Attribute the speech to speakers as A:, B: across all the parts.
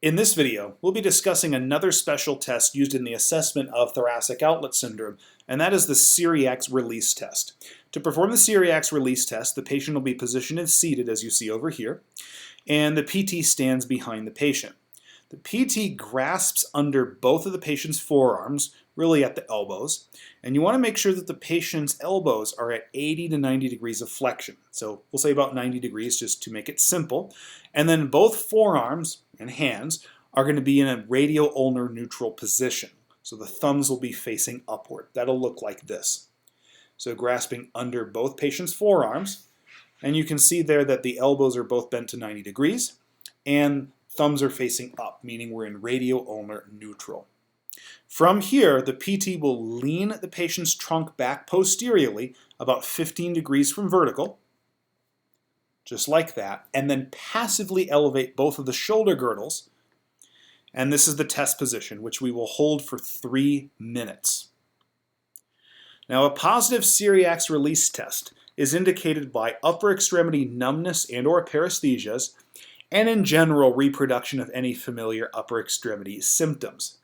A: In this video, we'll be discussing another special test used in the assessment of thoracic outlet syndrome, and that is the Cyriax release test. To perform the Cyriax release test, the patient will be positioned and seated as you see over here, and the PT stands behind the patient. The PT grasps under both of the patient's forearms, really at the elbows, and you want to make sure that the patient's elbows are at 80 to 90 degrees of flexion. So we'll say about 90 degrees just to make it simple. And then both forearms and hands are going to be in a radial ulnar neutral position. So the thumbs will be facing upward. That'll look like this. So grasping under both patients' forearms, and you can see there that the elbows are both bent to 90 degrees, and thumbs are facing up, meaning we're in radial ulnar neutral. From here, the PT will lean the patient's trunk back posteriorly about 15 degrees from vertical, just like that, and then passively elevate both of the shoulder girdles. And this is the test position, which we will hold for 3 minutes. Now, a positive Cyriax release test is indicated by upper extremity numbness and/or paresthesias, and in general, reproduction of any familiar upper extremity symptoms.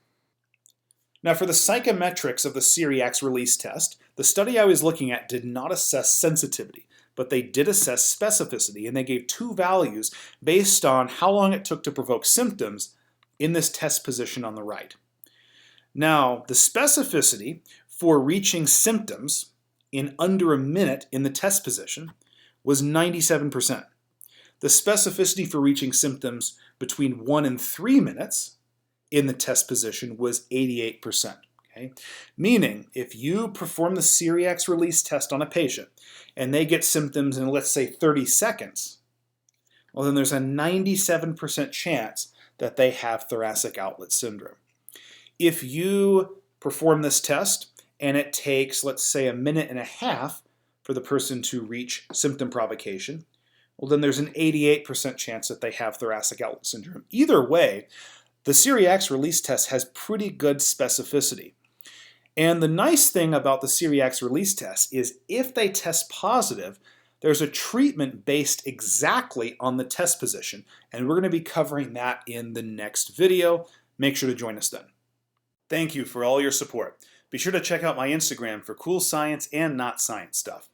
A: Now, for the psychometrics of the Cyriax release test, the study I was looking at did not assess sensitivity, but they did assess specificity, and they gave 2 values based on how long it took to provoke symptoms in this test position on the right. Now, the specificity for reaching symptoms in under a minute in the test position was 97%. The specificity for reaching symptoms between 1 and 3 minutes in the test position was 88%. Okay? Meaning, if you perform the Cyriax release test on a patient and they get symptoms in, let's say, 30 seconds, well, then there's a 97% chance that they have thoracic outlet syndrome. If you perform this test and it takes, let's say, a minute and a half for the person to reach symptom provocation, well, then there's an 88% chance that they have thoracic outlet syndrome. Either way, the Cyriax release test has pretty good specificity. And the nice thing about the Cyriax release test is if they test positive, there's a treatment based exactly on the test position. And we're going to be covering that in the next video. Make sure to join us then. Thank you for all your support. Be sure to check out my Instagram for cool science and not science stuff.